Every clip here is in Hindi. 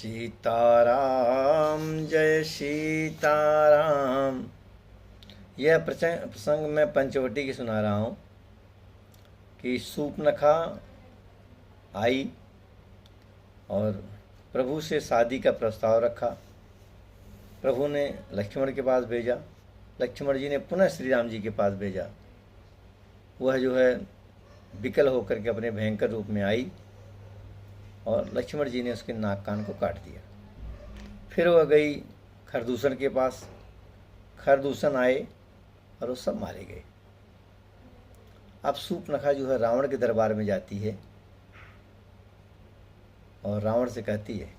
सीताराम जय सीताराम। यह प्रसंग मैं पंचवटी की सुना रहा हूँ कि शूर्पणखा आई और प्रभु से शादी का प्रस्ताव रखा। प्रभु ने लक्ष्मण के पास भेजा, लक्ष्मण जी ने पुनः श्री राम जी के पास भेजा। वह जो है विकल होकर के अपने भयंकर रूप में आई और लक्ष्मण जी ने उसके नाक कान को काट दिया। फिर वह गई खरदूषण के पास, खरदूषण आए और वो सब मारे गए। अब शूर्पणखा जो है रावण के दरबार में जाती है और रावण से कहती है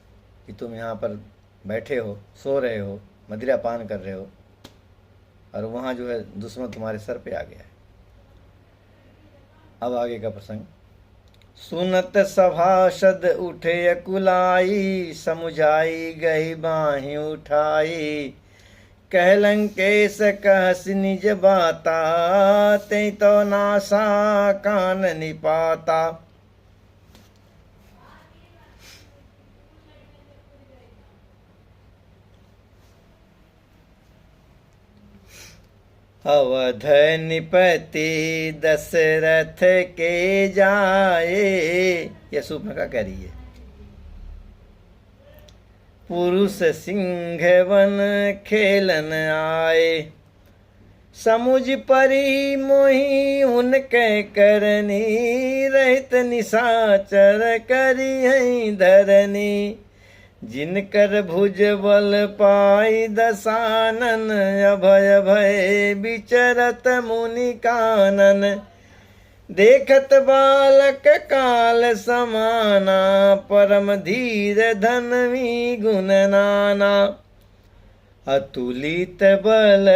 कि तुम यहाँ पर बैठे हो, सो रहे हो, मदिरा पान कर रहे हो और वहाँ जो है दुश्मन तुम्हारे सर पे आ गया है। अब आगे का प्रसंग। सुनत सभासद उठे अकुलाई, समुझाई गई बाही उठाई। कह लंकेश कहस निज बाता, ते तो नासा कान निपाता। अवध निपति दशरथ के जाए, यह शूर्पणखा कह रही है। पुरुष सिंह वन खेलन आए, समुझ परी मोहि उनके करनी। रहित निशाचर करी है धरनी, जिनकर भुज बल पाई दसानन। अभय भय विचरत मुनि कानन, देखत बालक काल समाना। परम धीर धनवी गुण नाना, अतुलित बल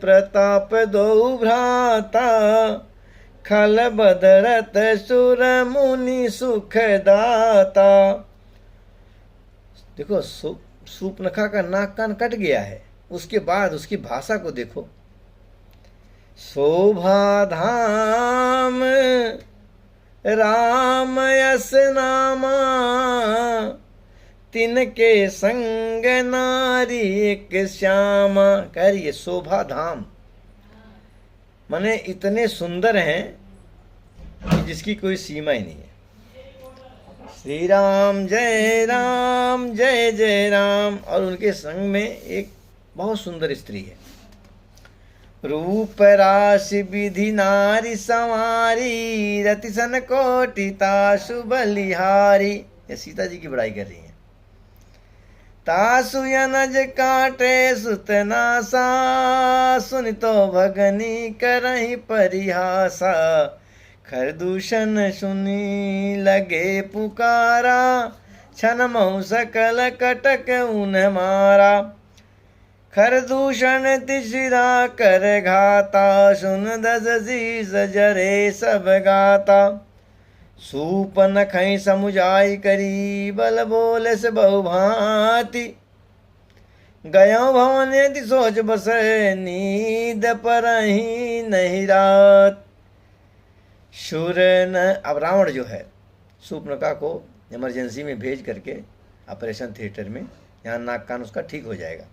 प्रताप दो भ्राता। खल बदरत सुर मुनि सुख दाता। देखो शूर्पणखा का नाक कान कट गया है, उसके बाद उसकी भाषा को देखो। शोभा धाम राम यस नामा, तिनके संग नारी एक श्यामा। कह रही है शोभा धाम माने इतने सुंदर हैं कि जिसकी कोई सीमा ही नहीं है। श्री राम जय राम। और उनके संग में एक बहुत सुंदर स्त्री है। रूप राशि विधि नारी संवारी, रति सन कोटिता बलिहारी। ये सीता जी की बड़ाई कर रही है। तासु यनज काटे सुतनासा, सुन तो भगनी करहि परिहासा। खरदूषण सुनी लगे पुकारा, छन महु सकल कटक उन मारा। खरदूषण तिसरा कर घाता, सुन दस शीस जरे सब गाता। शूर्पणखा समुझाई करी, बल बोले से बहुभांति। गयो भवन यदि सोच बसे, नींद परहि नहीं रात। अब रावण जो है शूर्पणखा को इमरजेंसी में भेज करके ऑपरेशन थिएटर में, यहाँ नाक कान उसका ठीक हो जाएगा,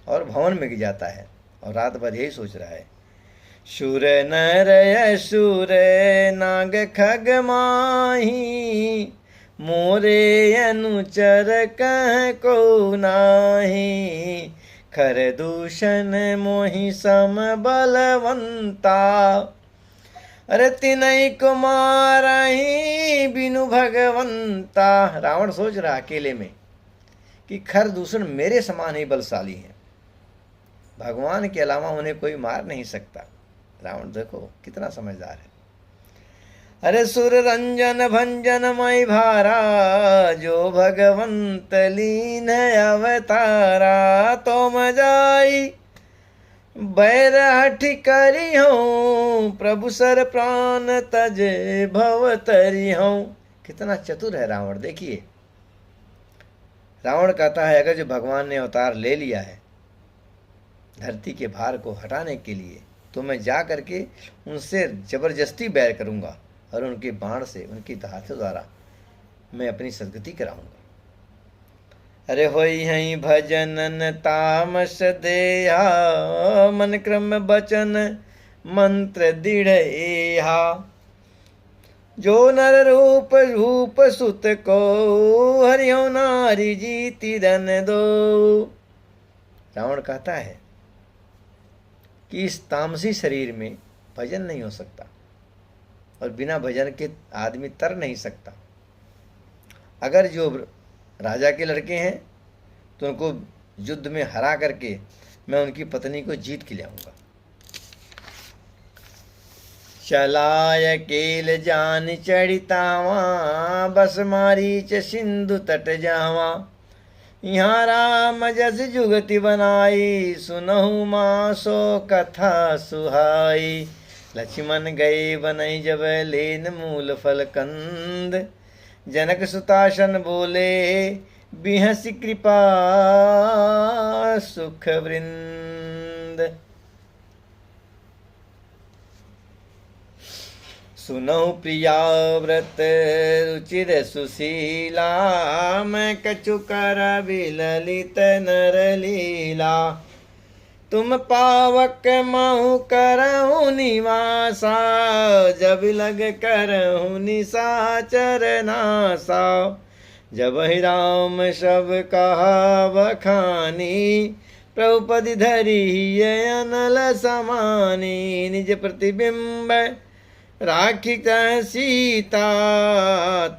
और भवन में जाता है और रात भर यही सोच रहा है। शूर नर शूर नाग खग माही, मोरे अनुचर कह को नाही। खरदूषण मोहि सम बलवंता, अरे तिनई कुमारही बिनु भगवंता। रावण सोच रहा अकेले में कि खरदूषण मेरे समान ही बलशाली है, भगवान के अलावा उन्हें कोई मार नहीं सकता। रावण देखो कितना समझदार है। अरे सुर रंजन भंजन मई भारा, जो भगवंत लीन अवतारा। तो मजाई बैर हठि करी हूँ, प्रभु सर प्राण तजे भव तरी हूँ। कितना चतुर है रावण। देखिए रावण कहता है अगर जो भगवान ने अवतार ले लिया है धरती के भार को हटाने के लिए, तो मैं जा करके उनसे जबरदस्ती बैर करूँगा और उनके बाण से, उनकी धातु द्वारा मैं अपनी सदगति कराऊंगा। अरे होई हई भजनन तामस देहा, मन क्रम बचन मंत्र दृढ़ एहा। जो नर रूप रूप सुत को, हरियो नारी जीति धन दो। रावण कहता है कि इस तामसी शरीर में भजन नहीं हो सकता, और बिना भजन के आदमी तर नहीं सकता। अगर जो राजा के लड़के हैं तो उनको युद्ध में हरा करके मैं उनकी पत्नी को जीत के लाऊंगा। चलाय केल जान चढ़ितावा, बस मारीच सिंधु तट जावा। यहाँ राम जस जुगति बनाई, सुनहु माँ सो कथा सुहाई। लक्ष्मण गए बनई जब लेन मूल फल कंद, जनक सुतासन बोले बिहसी कृपा सुख वृंद। सुनहु प्रिया व्रत रुचिर सुशीला, मैं कछु कर विललित नर लीला। तुम पावक महु करहु निवासा, जब लग करहु निशाचर नासा। जब ही राम सब कहा बखानी, प्रभुपति धरी अनल समानी। निज प्रतिबिंब राखित सीता,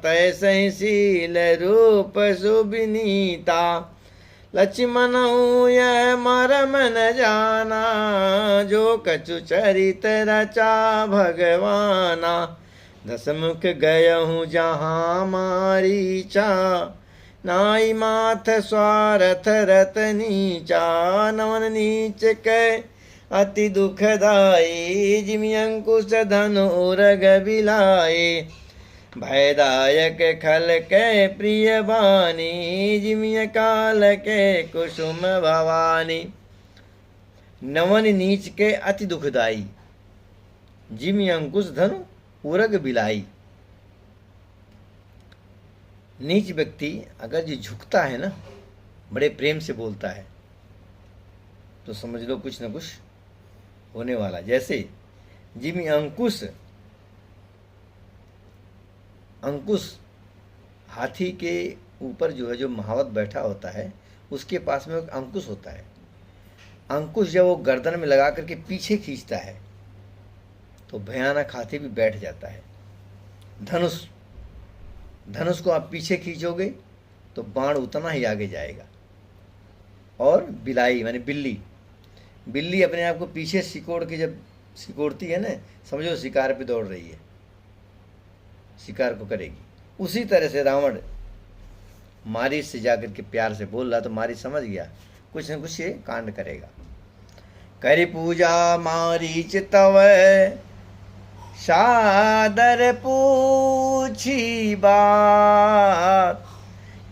तैसहि शील रूप सुबिनीता। लक्ष्मण यह मरम न जाना, जो कछु चरित रचा भगवाना। दसमुख गयहूँ जहाँ मारीचा, नाई माथ स्वार्थ रत नीचा। नवन नीच कै अति दुखदाई, जिमि अंकुश धनु उरग बिलाए। भयदायक खल के प्रिय बानी, जिमि काल के कुसुम भवानी। नवन नीच के अति दुखदाई, जिमि अंकुश धनु उरग बिलाई। नीच व्यक्ति अगर जो झुकता है ना, बड़े प्रेम से बोलता है, तो समझ लो कुछ न कुछ होने वाला। जैसे जिमि अंकुश, अंकुश हाथी के ऊपर जो है जो महावत बैठा होता है, उसके पास में एक अंकुश होता है। अंकुश जब वो गर्दन में लगा करके पीछे खींचता है तो भयानक हाथी भी बैठ जाता है। धनुष, धनुष को आप पीछे खींचोगे तो बाण उतना ही आगे जाएगा। और बिलाई माने बिल्ली, बिल्ली अपने आप को पीछे सिकोड़ के जब सिकोड़ती है ना, समझो शिकार पे दौड़ रही है, शिकार को करेगी। उसी तरह से रावण मारीच से जाकर के प्यार से बोल रहा, तो मारीच समझ गया कुछ न कुछ ये कांड करेगा। करि पूजा मारीच तव, सादर पूछी बात।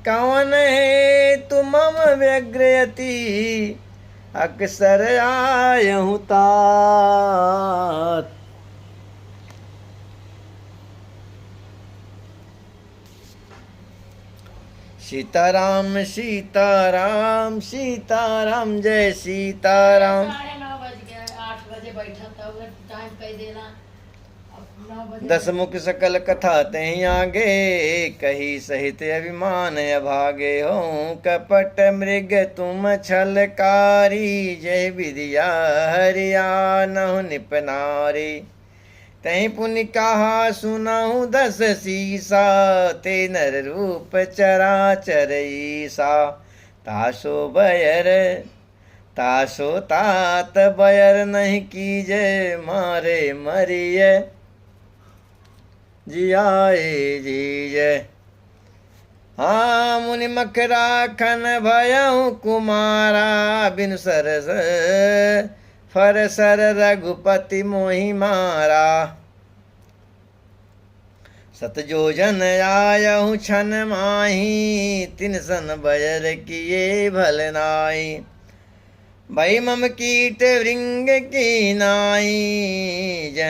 कवन है तुम व्यग्रयति, अक्सर आयहु तात। सीताराम सीताराम सीताराम जय सीताराम। 9:30 बज गया, 8 बजे बैठा था, टाइम कह देना। 9 बजे दसमुख सकल कथा तहि आगे, कही सहित अभिमान अभागे। हो कपट मृग तुम छलकारी, जय विद्या हरियानहु निपनारी। तहि पुनि कहा सुनहु दस सीसा, ते नर रूप चराचर ईसा। तासो बयर तासो तात बयर नहीं कीजे, मारे मरिय जियाए जीजे। हाँ मुनि मखराखन भयहु कुमारा, बिनु सरस फरसर रघुपति मोहि मारा। सतजोजन आयहु छन माही, तिन सन बयर किए भल नाई। भई मम कीट भृंग की नाई, जह